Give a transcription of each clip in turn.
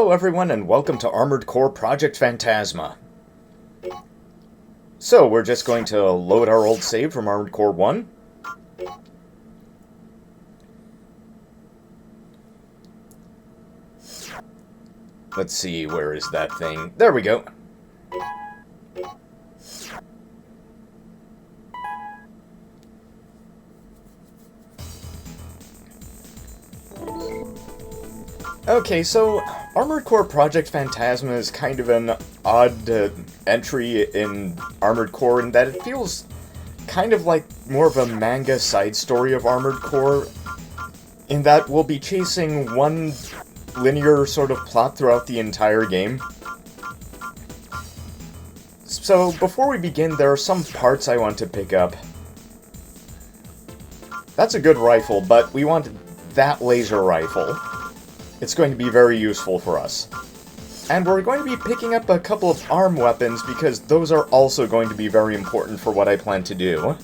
Hello everyone and welcome to Armored Core Project Phantasma. So, we're just going to load our old save from Armored Core 1. Let's see, where is that thing? There we go. Okay, so Armored Core Project Phantasma is kind of an odd entry in Armored Core in that it feels kind of like more of a manga side story of Armored Core, in that we'll be chasing one linear sort of plot throughout the entire game. So before we begin, there are some parts I want to pick up. That's a good rifle, but we want that laser rifle. It's going to be very useful for us. And we're going to be picking up a couple of arm weapons because those are also going to be very important for what I plan to do.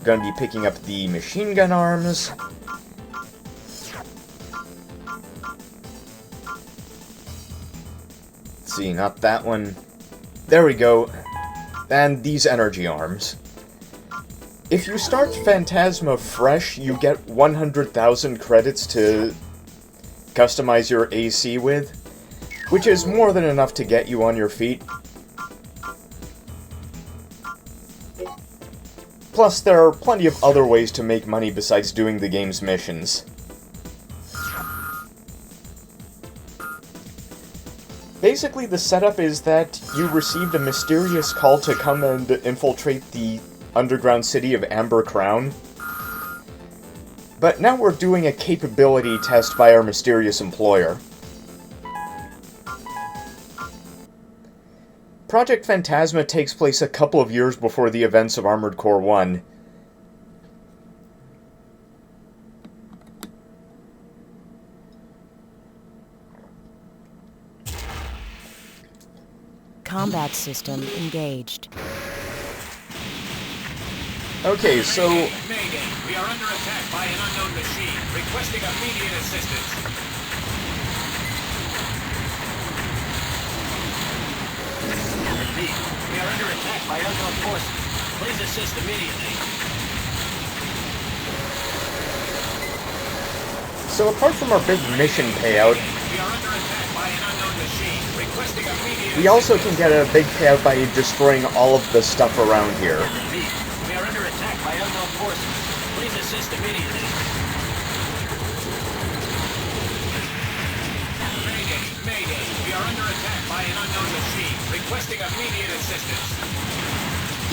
Going to be picking up the machine gun arms. Let's see, not that one. There we go. And these energy arms. If you start Phantasma fresh, you get 100,000 credits to customize your AC with, which is more than enough to get you on your feet. Plus, there are plenty of other ways to make money besides doing the game's missions. Basically, the setup is that you received a mysterious call to come and infiltrate the underground city of Amber Crown. But now we're doing a capability test by our mysterious employer. Project Phantasma takes place a couple of years before the events of Armored Core 1. Combat system engaged. Okay, so... Mayday! We are under attack by an unknown machine, requesting immediate assistance. Repeat, we are under attack by unknown forces. Please assist immediately. So apart from our big mission payout, We are under attack by an unknown machine, requesting immediate we also can get a big payout by destroying all of the stuff around here. Repeat, we are under attack by unknown forces. Please assist immediately. Mayday! Mayday! We are under attack by an unknown machine, requesting immediate assistance.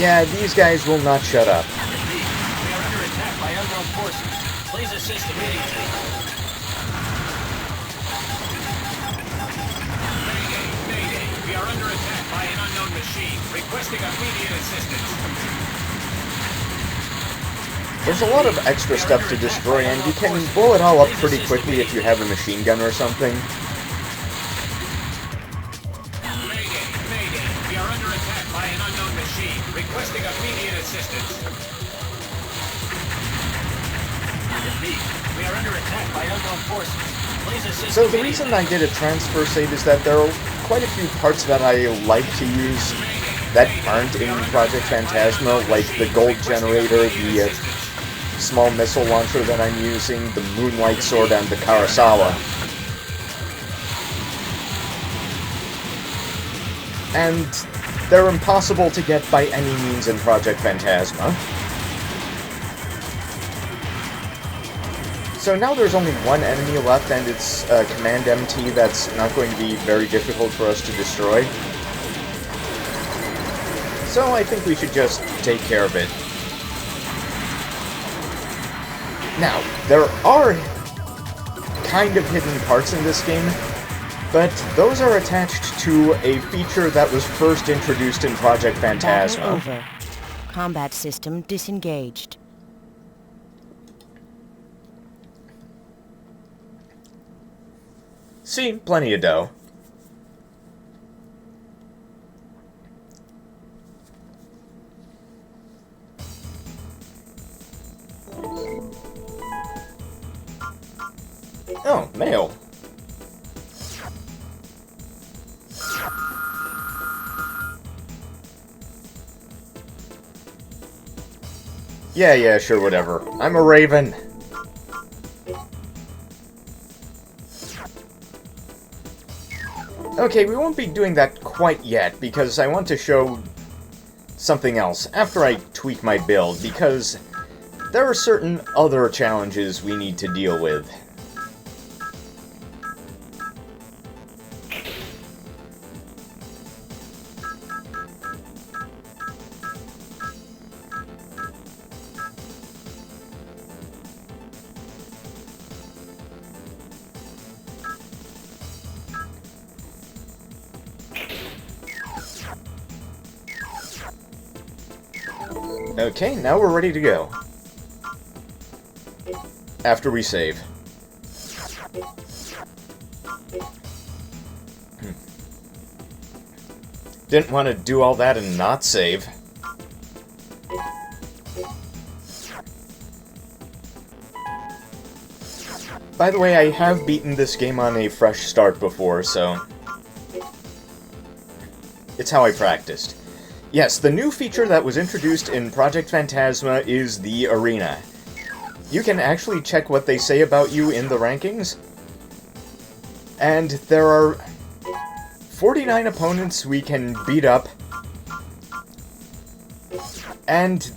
Yeah, these guys will not shut up. Repeat, we are under attack by unknown forces. Please assist immediately. Mayday! Mayday! We are under attack by an unknown machine, requesting immediate assistance. There's a lot of extra stuff to destroy, and you can blow it all up pretty quickly if you have a machine gun or something. Mayday! Mayday! We are under attack by an unknown machine, requesting immediate assistance. Repeat, we are under attack by unknown forces. Please assist So the reason I did a transfer save is that there are quite a few parts that I like to use that aren't in Project Phantasma, like the gold generator, the small missile launcher that I'm using, the Moonlight Sword, and the Karasawa. And they're impossible to get by any means in Project Phantasma. So now there's only one enemy left, and it's Command MT that's not going to be very difficult for us to destroy. So I think we should just take care of it. Now, there are kind of hidden parts in this game, but those are attached to a feature that was first introduced in Project Battle Phantasma. over. Combat system disengaged. See, plenty of dough. Oh, mail. Yeah, sure, whatever. I'm a raven. Okay, we won't be doing that quite yet, because I want to show something else after I tweak my build, because there are certain other challenges we need to deal with. Okay, now we're ready to go. After we save. Didn't want to do all that and not save. By the way, I have beaten this game on a fresh start before, so it's how I practiced. Yes, the new feature that was introduced in Project Phantasma is the arena. You can actually check what they say about you in the rankings. And there are 49 opponents we can beat up. And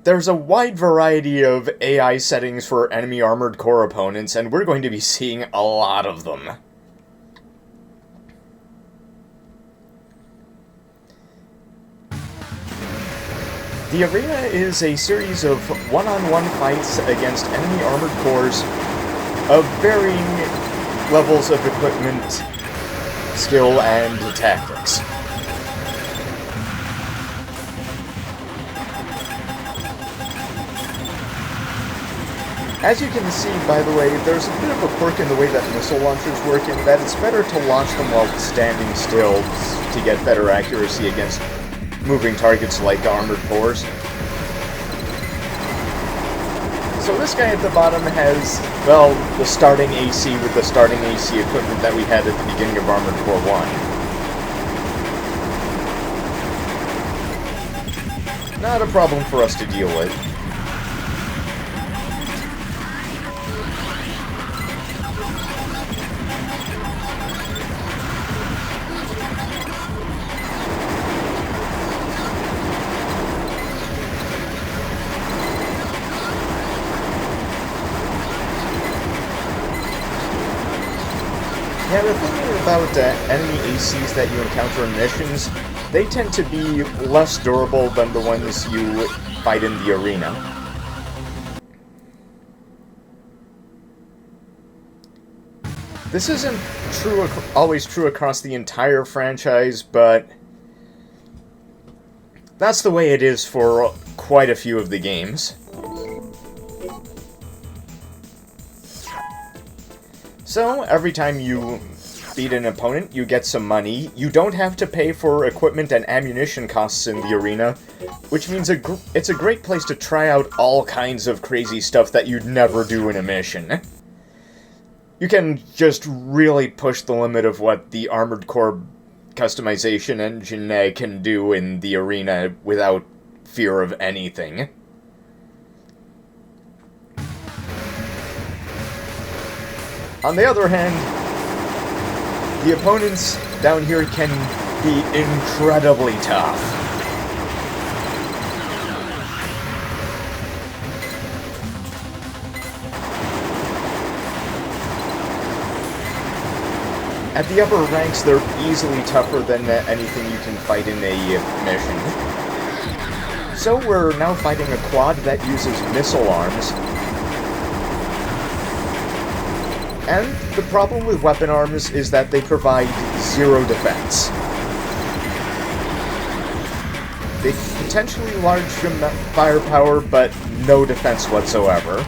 there's a wide variety of AI settings for enemy Armored Core opponents, and we're going to be seeing a lot of them. The arena is a series of one-on-one fights against enemy armored cores of varying levels of equipment, skill, and tactics. As you can see, by the way, there's a bit of a quirk in the way that missile launchers work in that it's better to launch them while standing still to get better accuracy against moving targets like armored cores. So this guy at the bottom has, well, the starting AC with the starting AC equipment that we had at the beginning of Armored Core 1. Not a problem for us to deal with. Yeah, the thing about enemy ACs that you encounter in missions, they tend to be less durable than the ones you fight in the arena. This isn't always true across the entire franchise, but that's the way it is for quite a few of the games. So, every time you beat an opponent, you get some money. You don't have to pay for equipment and ammunition costs in the arena, which means it's a great place to try out all kinds of crazy stuff that you'd never do in a mission. You can just really push the limit of what the Armored Core customization engine can do in the arena without fear of anything. On the other hand, the opponents down here can be incredibly tough. At the upper ranks, they're easily tougher than anything you can fight in a mission. So we're now fighting a quad that uses missile arms. And the problem with weapon arms is that they provide zero defense. They potentially large firepower, but no defense whatsoever.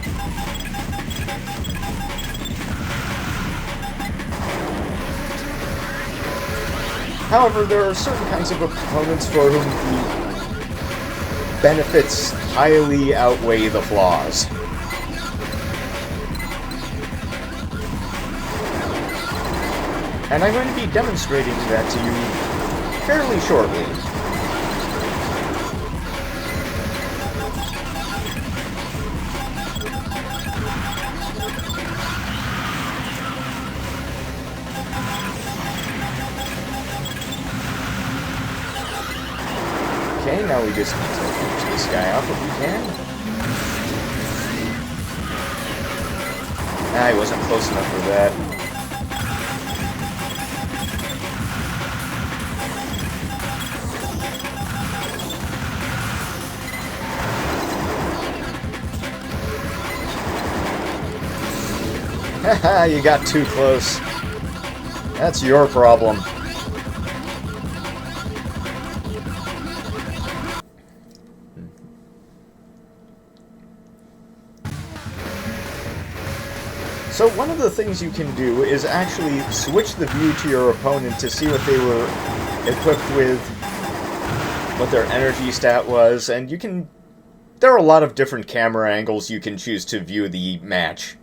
However, there are certain kinds of opponents for whom the benefits highly outweigh the flaws. And I'm going to be demonstrating that to you fairly shortly. Okay, now we just need to finish this guy off if we can. Ah, he wasn't close enough for that. Haha, you got too close. That's your problem. So one of the things you can do is actually switch the view to your opponent to see what they were equipped with, what their energy stat was, and you can... There are a lot of different camera angles you can choose to view the match.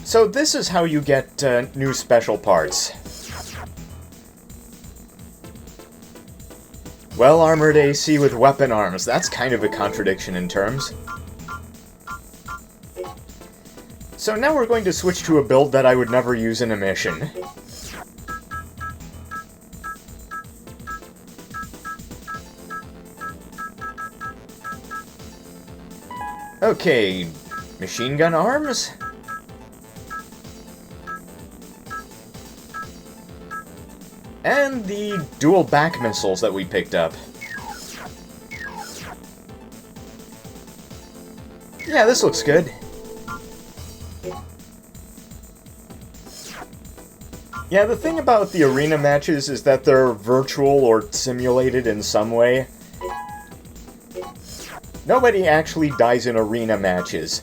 So this is how you get new special parts. Well-armored AC with weapon arms. That's kind of a contradiction in terms. So now we're going to switch to a build that I would never use in a mission. Okay, machine gun arms? And the dual back missiles that we picked up. Yeah, this looks good. Yeah, the thing about the arena matches is that they're virtual or simulated in some way. Nobody actually dies in arena matches.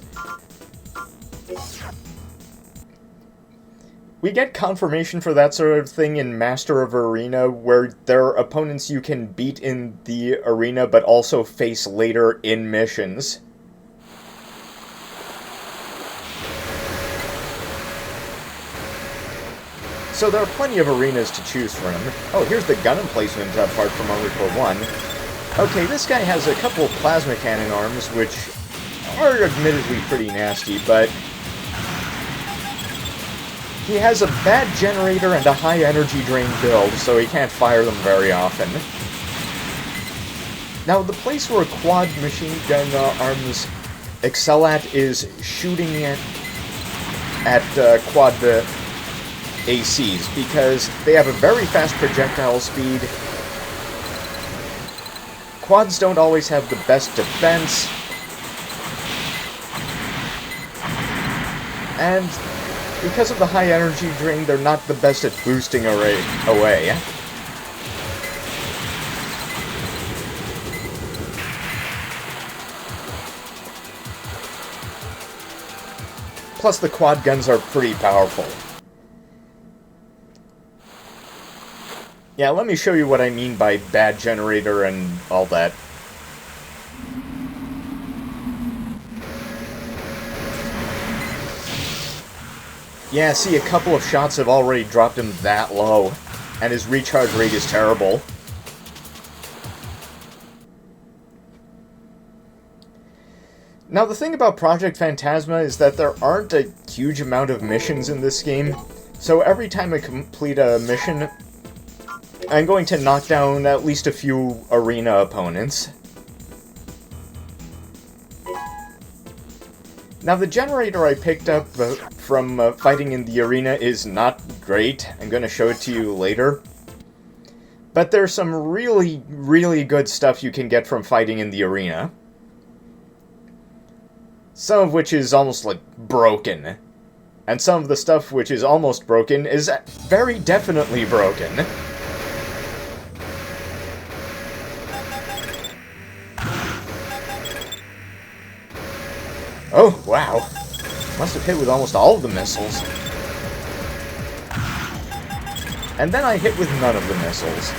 We get confirmation for that sort of thing in Master of Arena, where there are opponents you can beat in the arena, but also face later in missions. So there are plenty of arenas to choose from. Oh, here's the gun emplacement part from Armored Core 1. Okay, this guy has a couple of plasma cannon arms, which are admittedly pretty nasty, but... he has a bad generator and a high energy drain build, so he can't fire them very often. Now, the place where quad machine gun arms excel at is shooting at quad ACs, because they have a very fast projectile speed. Quads don't always have the best defense. And because of the high energy drain, they're not the best at boosting away. Plus, the quad guns are pretty powerful. Yeah, let me show you what I mean by bad generator and all that. Yeah, see, a couple of shots have already dropped him that low, and his recharge rate is terrible. Now, the thing about Project Phantasma is that there aren't a huge amount of missions in this game, so every time I complete a mission, I'm going to knock down at least a few arena opponents. Now, the generator I picked up from fighting in the arena is not great. I'm going to show it to you later. But there's some really, really good stuff you can get from fighting in the arena. Some of which is almost, like, broken. And some of the stuff which is almost broken is very definitely broken. Oh, wow. Must have hit with almost all of the missiles. And then I hit with none of the missiles.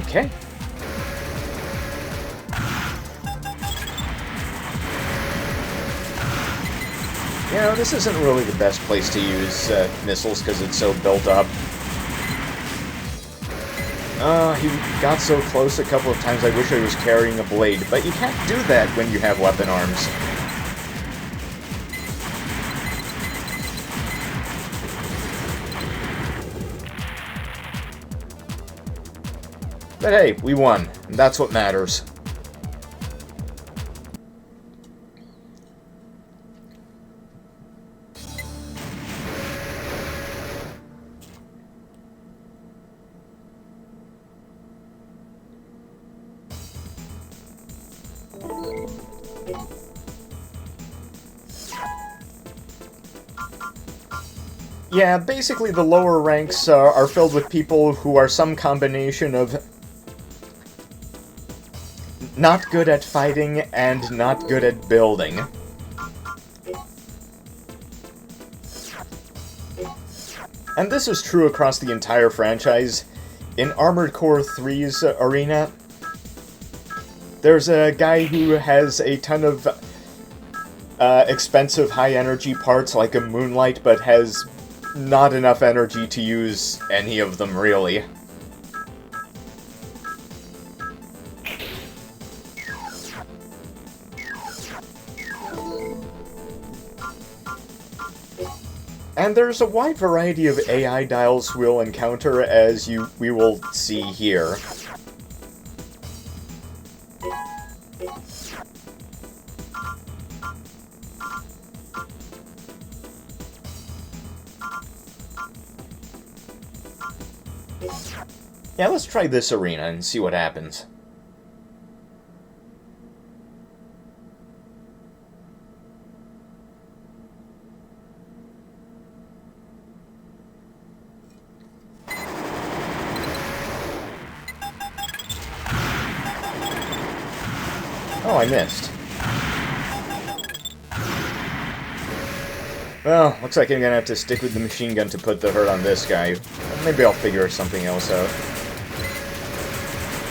Okay. You know, this isn't really the best place to use missiles because it's so built up. He got so close a couple of times I wish I was carrying a blade, but you can't do that when you have weapon arms. But hey, we won, and that's what matters. Yeah, basically the lower ranks are filled with people who are some combination of not good at fighting and not good at building. And this is true across the entire franchise. In Armored Core 3's arena, there's a guy who has a ton of expensive high-energy parts like a Moonlight, but has not enough energy to use any of them, really. And there's a wide variety of AI dials we'll encounter, as we will see here. Yeah, let's try this arena and see what happens. Oh, I missed. Well, looks like I'm gonna have to stick with the machine gun to put the hurt on this guy. Maybe I'll figure something else out.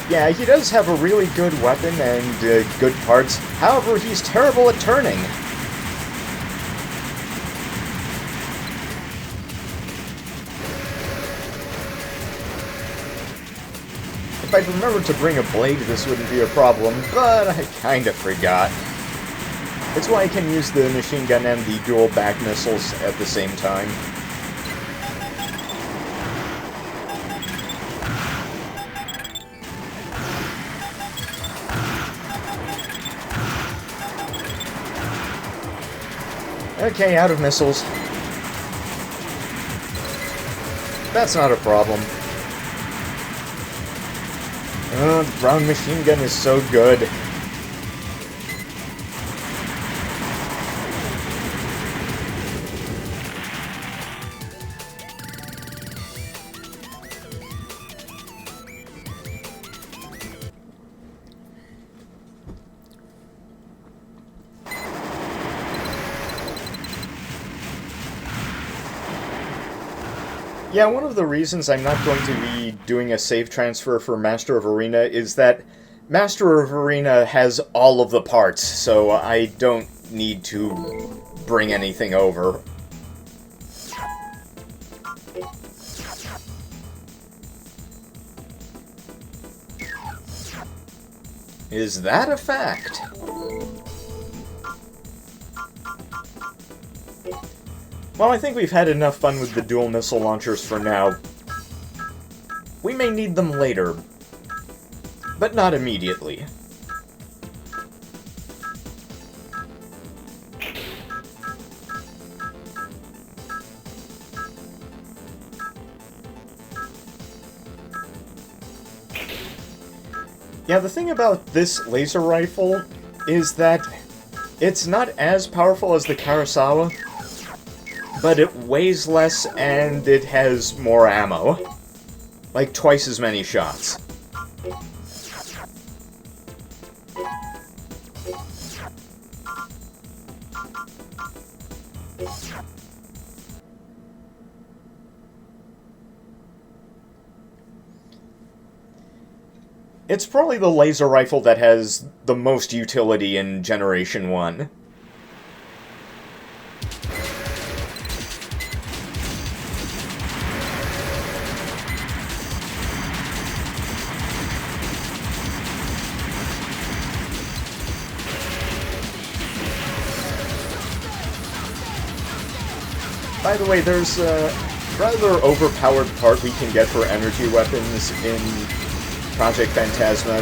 Yeah, he does have a really good weapon and good parts. However, he's terrible at turning. If I'd remembered to bring a blade, this wouldn't be a problem, but I kinda forgot. It's why I can use the machine gun and the dual back missiles at the same time. Okay, out of missiles. That's not a problem. Oh, the brown machine gun is so good. Yeah, one of the reasons I'm not going to be doing a save transfer for Master of Arena is that Master of Arena has all of the parts, so I don't need to bring anything over. Is that a fact? Well, I think we've had enough fun with the dual missile launchers for now. We may need them later, but not immediately. Yeah, the thing about this laser rifle is that it's not as powerful as the Kurosawa, but it weighs less and it has more ammo. Like twice as many shots. It's probably the laser rifle that has the most utility in Generation 1. By the way, there's a rather overpowered part we can get for energy weapons in Project Phantasma,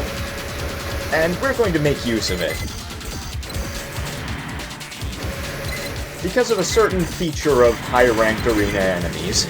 and we're going to make use of it. Because of a certain feature of high-ranked arena enemies.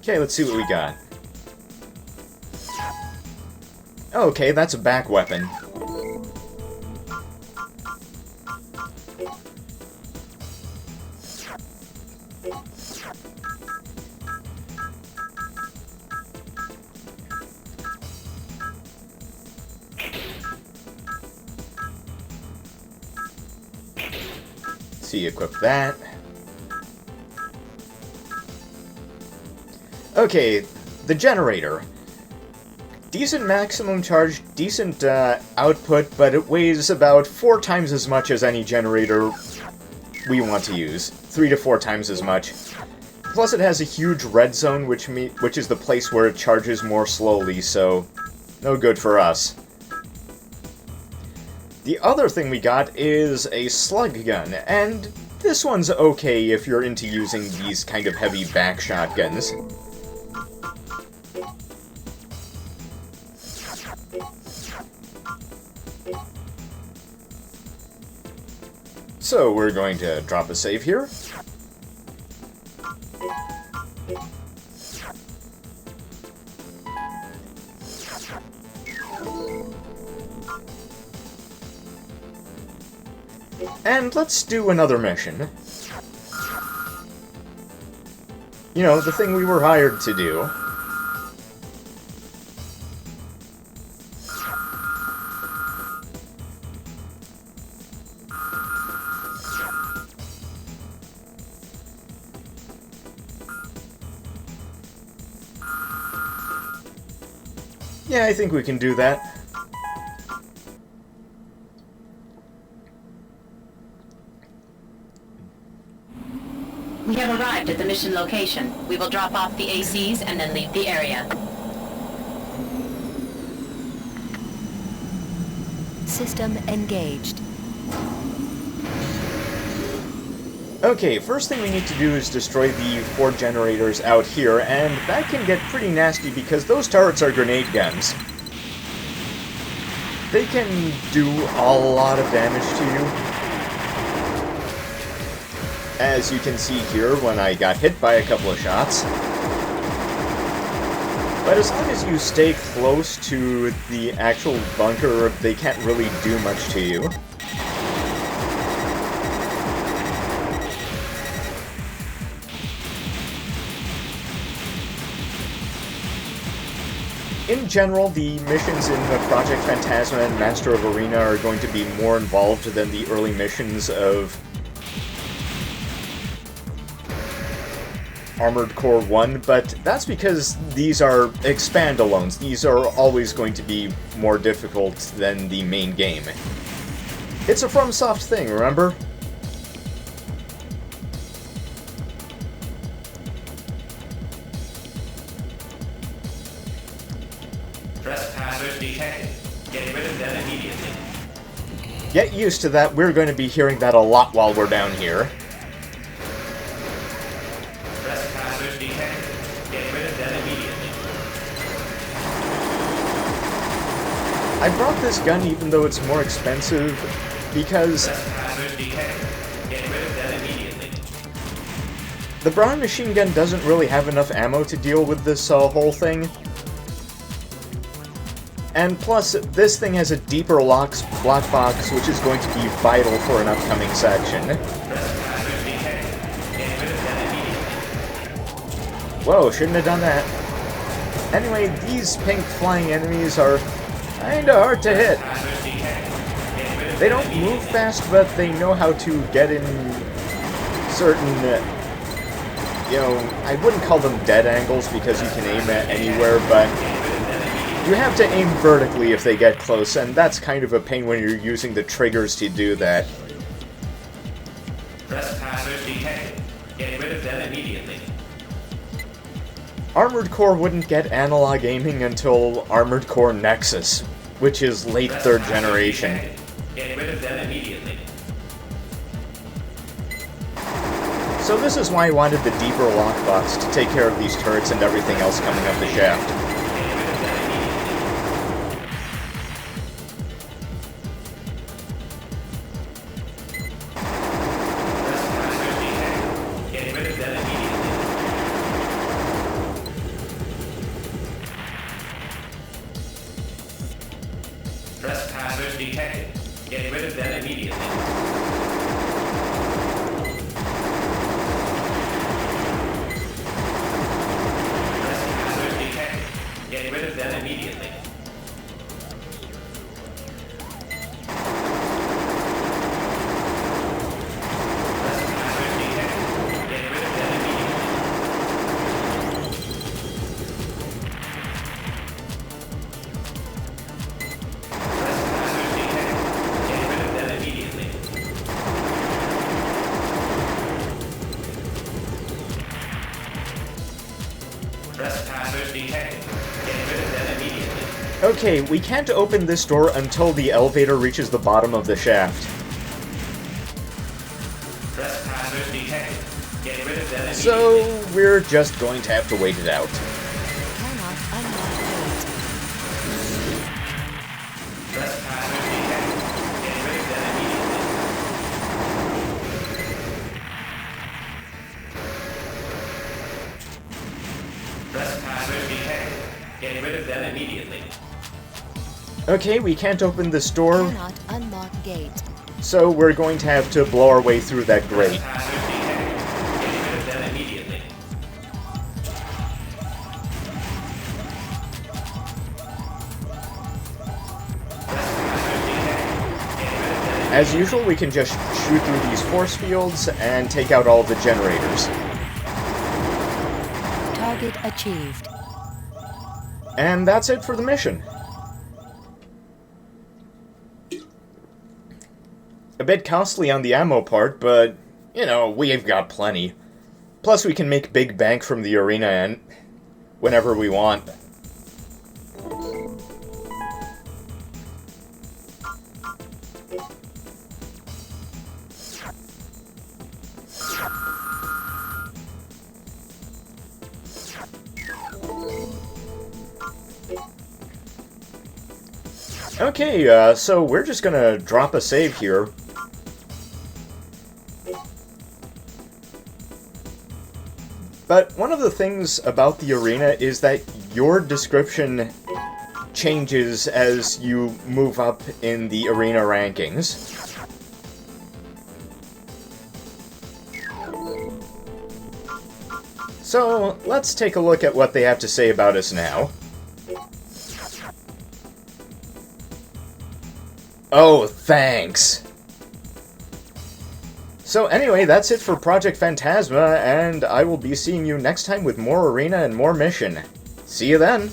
Okay, let's see what we got. Okay, that's a back weapon. See, equip that. Okay, the generator. Decent maximum charge, decent output, but it weighs about 4 times as much as any generator we want to use. 3 to 4 times as much. Plus it has a huge red zone, which is the place where it charges more slowly, so no good for us. The other thing we got is a slug gun, and this one's okay if you're into using these kind of heavy back shotguns. So we're going to drop a save here. And let's do another mission. You know, the thing we were hired to do. Yeah, I think we can do that. We have arrived at the mission location. We will drop off the ACs and then leave the area. System engaged. Okay, first thing we need to do is destroy the 4 generators out here, and that can get pretty nasty because those turrets are grenade guns. They can do a lot of damage to you. As you can see here when I got hit by a couple of shots. But as long as you stay close to the actual bunker, they can't really do much to you. In general, the missions in Project Phantasma and Master of Arena are going to be more involved than the early missions of Armored Core 1, but that's because these are expand-alones. These are always going to be more difficult than the main game. It's a FromSoft thing, remember? Trespassers detected. Get rid of them immediately. Get used to that. We're going to be hearing that a lot while we're down here. Trespassers detected. Get rid of them immediately. I brought this gun even though it's more expensive because Trespassers detected. Get rid of them immediately. the Brown machine gun doesn't really have enough ammo to deal with this whole thing. And plus, this thing has a deeper block box, which is going to be vital for an upcoming section. Whoa, shouldn't have done that. Anyway, these pink flying enemies are kinda hard to hit. They don't move fast, but they know how to get in certain you know, I wouldn't call them dead angles because you can aim at anywhere, but you have to aim vertically if they get close, and that's kind of a pain when you're using the triggers to do that. Trespassers detected. Get rid of them immediately. Armored Core wouldn't get analog aiming until Armored Core Nexus, which is late 3rd generation. Get rid of them immediately. So this is why I wanted the deeper lockbox to take care of these turrets and everything else coming up the shaft. Get rid of them immediately. Trespassers detected. Get rid of them immediately. Trespassers detected. Get rid of them immediately. Trespassers detected. Get rid of them immediately. Trespassers detected. Get rid of them immediately. Trespassers detected. Get rid of them immediately. Okay, we can't open this door until the elevator reaches the bottom of the shaft. Trespassers detected. Get rid of them immediately. So, we're just going to have to wait it out. Cannot unlock gate. Trespassers detected. Get rid of them immediately. Trespassers detected. Get rid of them immediately. Okay, we can't open this door, Cannot unlock gate. so we're going to have to blow our way through that grate. Trespassers detected. Get rid of them immediately. Trespassers detected. Get rid of them. As usual, we can just shoot through these force fields and take out all of the generators. Target achieved. And that's it for the mission. A bit costly on the ammo part, but, you know, we've got plenty. Plus, we can make big bank from the arena and whenever we want. Okay, so we're just gonna drop a save here. But one of the things about the arena is that your description changes as you move up in the arena rankings. So, let's take a look at what they have to say about us now. Oh, thanks! So anyway, that's it for Project Phantasma, and I will be seeing you next time with more arena and more mission. See you then!